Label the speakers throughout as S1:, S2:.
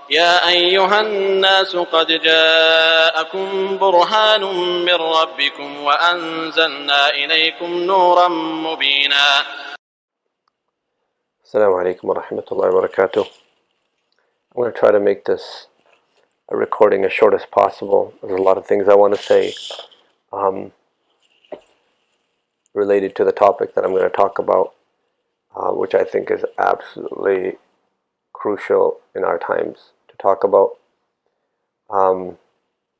S1: يا أيها الناس قد جاءكم برهان من ربكم وأنزلنا إليكم نورا مبينا.
S2: Assalamu alaikum wa rahmatullahi wa barakatuh. I'm going to try to make this recording as short as possible. There's a lot of things I want to say related to the topic that I'm going to talk about, which I think is absolutely crucial in our times to talk about. And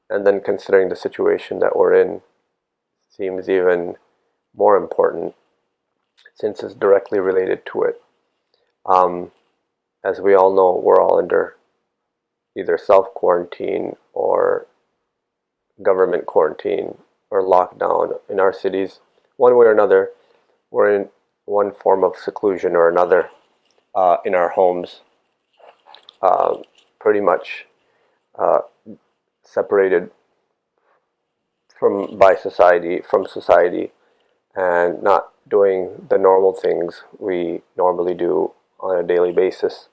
S2: then considering the situation that we're in seems even more important since it's directly related to it. As we all know, we're all under either self-quarantine or government quarantine or lockdown in our cities. One way or another, we're in one form of seclusion or another in our homes, pretty much separated from society, and not doing the normal things we normally do on a daily basis.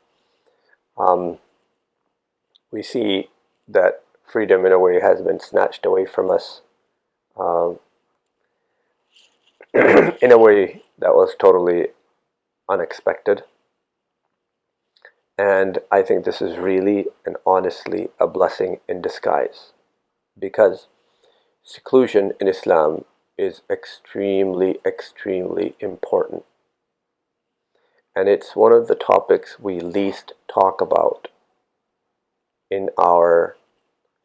S2: We see that freedom in a way has been snatched away from us in a way that was totally unexpected. And I think this is really and honestly a blessing in disguise, because seclusion in Islam is extremely, extremely important. And it's one of the topics we least talk about in our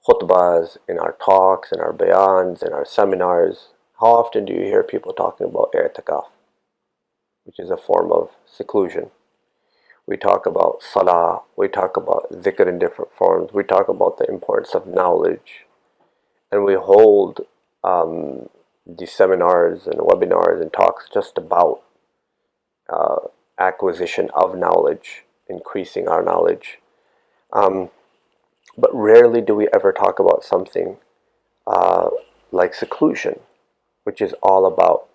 S2: khutbahs, in our talks, in our bayans, in our seminars. How often do you hear people talking about i'tikaf, which is a form of seclusion? We talk about salah, we talk about dhikr in different forms, we talk about the importance of knowledge, and we hold these seminars and webinars and talks just about acquisition of knowledge, increasing our knowledge. But rarely do we ever talk about something like seclusion, which is all about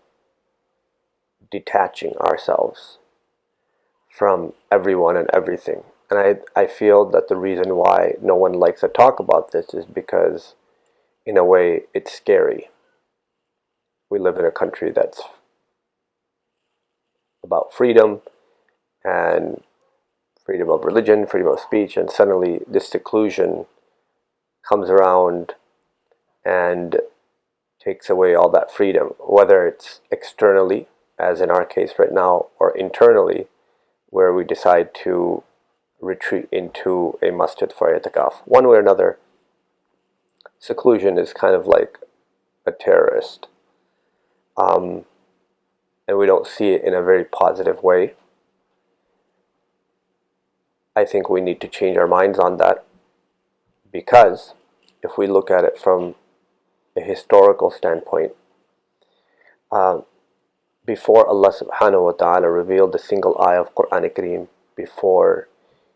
S2: detaching ourselves from everyone and everything. And I feel that the reason why no one likes to talk about this is because, in a way, it's scary. We live in a country that's about freedom and freedom of religion, freedom of speech, and suddenly this seclusion comes around and takes away all that freedom, whether it's externally, as in our case right now, or internally, where we decide to retreat into a masjid for i'tikaf. One way or another, seclusion is kind of like a terrorist. And we don't see it in a very positive way. I think we need to change our minds on that, because if we look at it from a historical standpoint, before Allah subhanahu wa ta'ala revealed the single ayah of Quran Kareem, before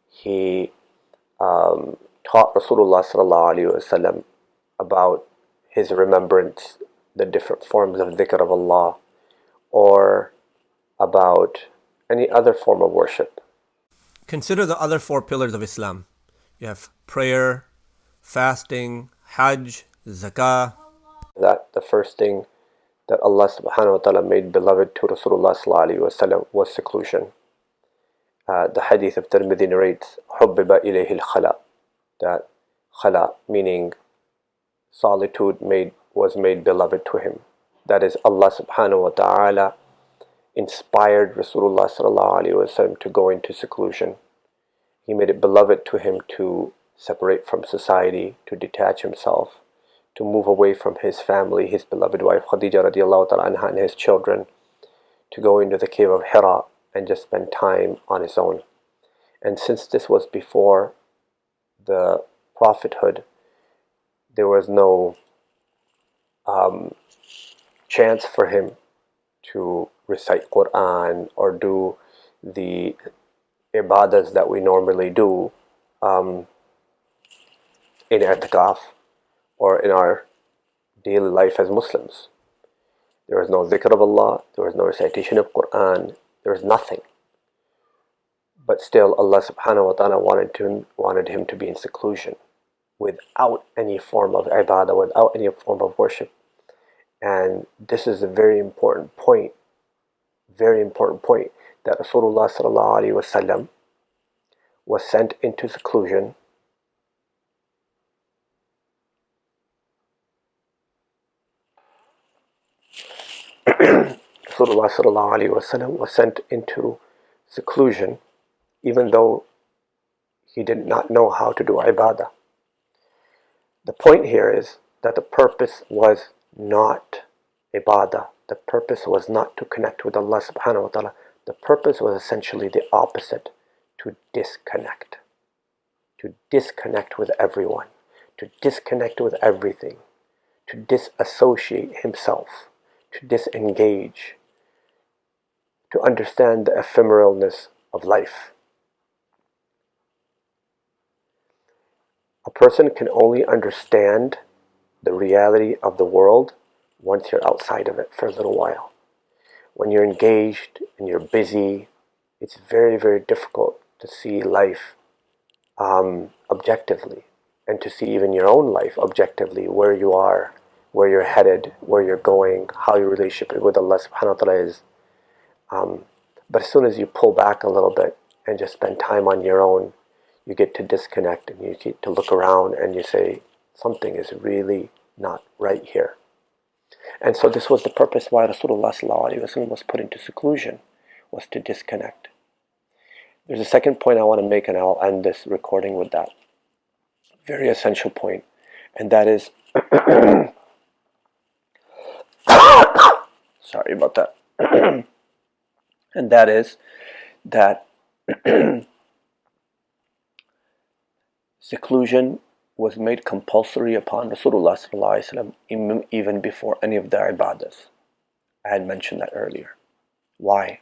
S2: He taught Rasulullah sallallahu alaihi wasallam about his remembrance, the different forms of dhikr of Allah, or about any other form of worship.
S3: Consider the other four pillars of Islam. You have prayer, fasting, hajj, zakah.
S2: That the first thing that Allah subhanahu wa ta'ala made beloved to Rasulullah sallallahu alaihi wasallam was seclusion. The hadith of Tirmidhi narrates, حُبِّبَ إِلَيْهِ الْخَلَى, that khala, meaning solitude, was made beloved to him. That is, Allah subhanahu wa ta'ala inspired Rasulullah sallallahu alaihi wasallam to go into seclusion. He made it beloved to him to separate from society, to detach himself, to move away from his family, his beloved wife Khadija radiallahu ta'ala anha, and his children, to go into the cave of Hira and just spend time on his own. And since this was before the prophethood, there was no chance for him to recite Quran or do the ibadas that we normally do in i'tikaf or in our daily life as Muslims. There was no dhikr of Allah, there was no recitation of Quran, there was nothing. But still, Allah subhanahu wa ta'ala wanted him to be in seclusion, without any form of ibadah, without any form of worship. And this is a very important point, that Rasulullah sallallahu alaihi wasallam was sent into seclusion Rasulullah sallallahu alaihi wasallam was sent into seclusion even though he did not know how to do ibadah. The point here is that the purpose was not ibadah. The purpose was not to connect with Allah subhanahu wa ta'ala. The purpose was essentially the opposite, to disconnect. To disconnect with everyone. To disconnect with everything. To disassociate himself. To disengage. To understand the ephemeralness of life. A person can only understand the reality of the world once you're outside of it for a little while. When you're engaged and you're busy, it's very, very difficult to see life objectively, and to see even your own life objectively, where you are, where you're headed, where you're going, how your relationship with Allah subhanahu wa ta'ala is. But as soon as you pull back a little bit and just spend time on your own, you get to disconnect and you get to look around and you say, something is really not right here. And so this was the purpose why Rasulullah sallallahu alaihi wasallam was put into seclusion, was to disconnect. There's a second point I want to make, and I'll end this recording with that. Very essential point, and that is sorry about that. And that is that seclusion was made compulsory upon Rasulullah sallallahu alaihi wasallam even before any of the ibadahs. I had mentioned that earlier. Why?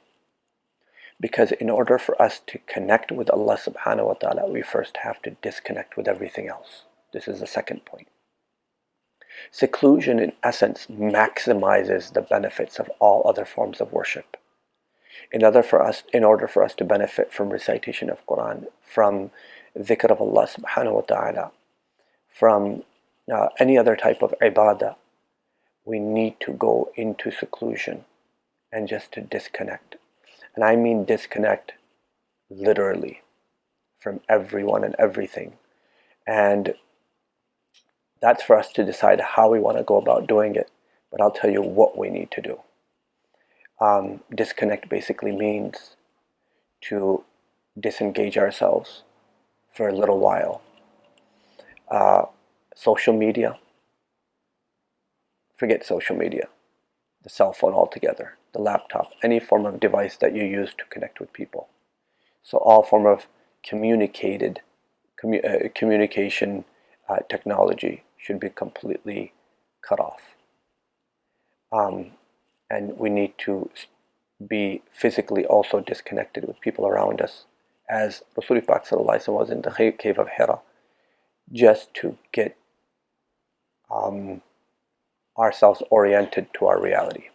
S2: Because in order for us to connect with Allah subhanahu wa ta'ala, we first have to disconnect with everything else. This is the second point. Seclusion, in essence, maximizes the benefits of all other forms of worship. In order for us to benefit from recitation of Quran, from dhikr of Allah subhanahu wa ta'ala, from any other type of ibadah, we need to go into seclusion and just to disconnect. And I mean disconnect literally from everyone and everything. And that's for us to decide how we want to go about doing it. But I'll tell you what we need to do. Disconnect basically means to disengage ourselves for a little while. Social media, forget social media, the cell phone altogether, the laptop, any form of device that you use to connect with people. So all form of communication technology should be completely cut off. And we need to be physically also disconnected with people around us, as Rasulullah Pak sallallahu alaihi wasallam was in the cave of Hira, just to get ourselves oriented to our reality.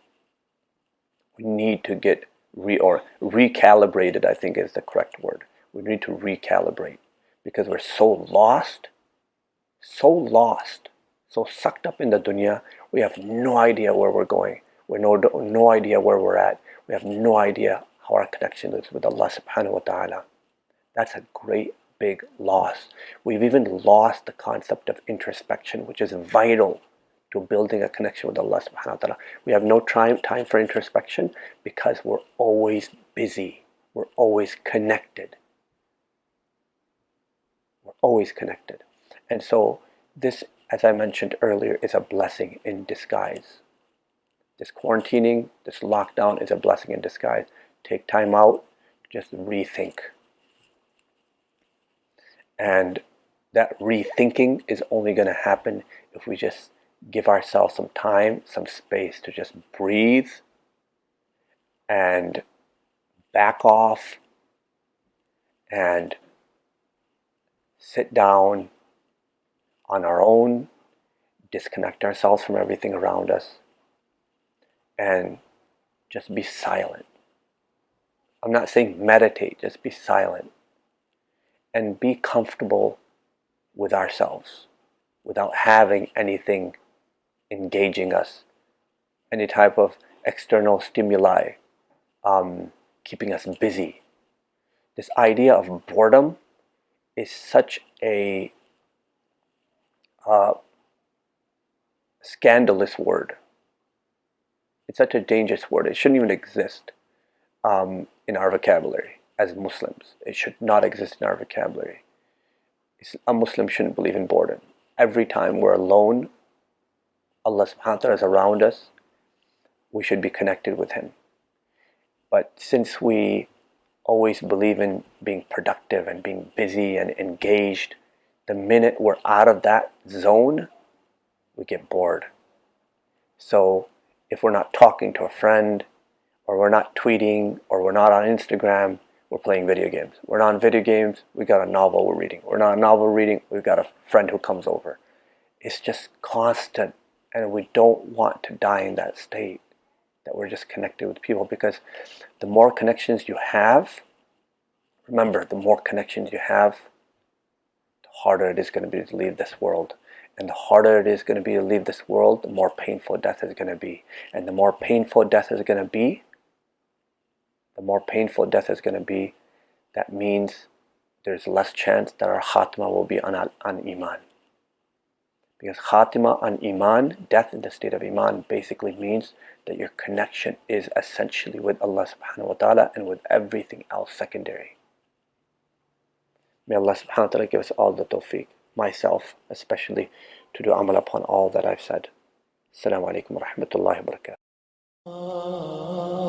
S2: We need to get recalibrated, I think is the correct word. We need to recalibrate, because we're so lost, so sucked up in the dunya, we have no idea where we're going. We have no idea where we're at. We have no idea how our connection is with Allah subhanahu wa ta'ala. That's a great big loss. We've even lost the concept of introspection, which is vital to building a connection with Allah subhanahu wa ta'ala. We have no time for introspection because we're always busy. We're always connected. We're always connected. And so this, as I mentioned earlier, is a blessing in disguise. This quarantining, this lockdown is a blessing in disguise. Take time out, just rethink. And that rethinking is only going to happen if we just give ourselves some time, some space to just breathe and back off and sit down on our own, disconnect ourselves from everything around us, and just be silent. I'm not saying meditate, just be silent and be comfortable with ourselves without having anything engaging us, any type of external stimuli keeping us busy. This idea of boredom is such a scandalous word. It's such a dangerous word. It shouldn't even exist in our vocabulary as Muslims. It should not exist in our vocabulary. A Muslim shouldn't believe in boredom. Every time we're alone, Allah subhanahu wa ta'ala is around us, we should be connected with Him. But since we always believe in being productive and being busy and engaged, the minute we're out of that zone, we get bored. So if we're not talking to a friend, or we're not tweeting, or we're not on Instagram, we're playing video games. We're not on video games, we got a novel we're reading. We're not a novel reading, we've got a friend who comes over. It's just constant, and we don't want to die in that state, that we're just connected with people, because the more connections you have, remember, the more connections you have, the harder it is going to be to leave this world. And the harder it is going to be to leave this world, the more painful death is going to be. And the more painful death is going to be, that means there's less chance that our khatima will be on iman. Because khatima on iman, death in the state of iman, basically means that your connection is essentially with Allah subhanahu wa ta'ala and with everything else secondary. May Allah subhanahu wa ta'ala give us all the tawfiq, myself especially, to do amal upon all that I've said. Assalamu alaikum wa rahmatullahi wa barakatuh.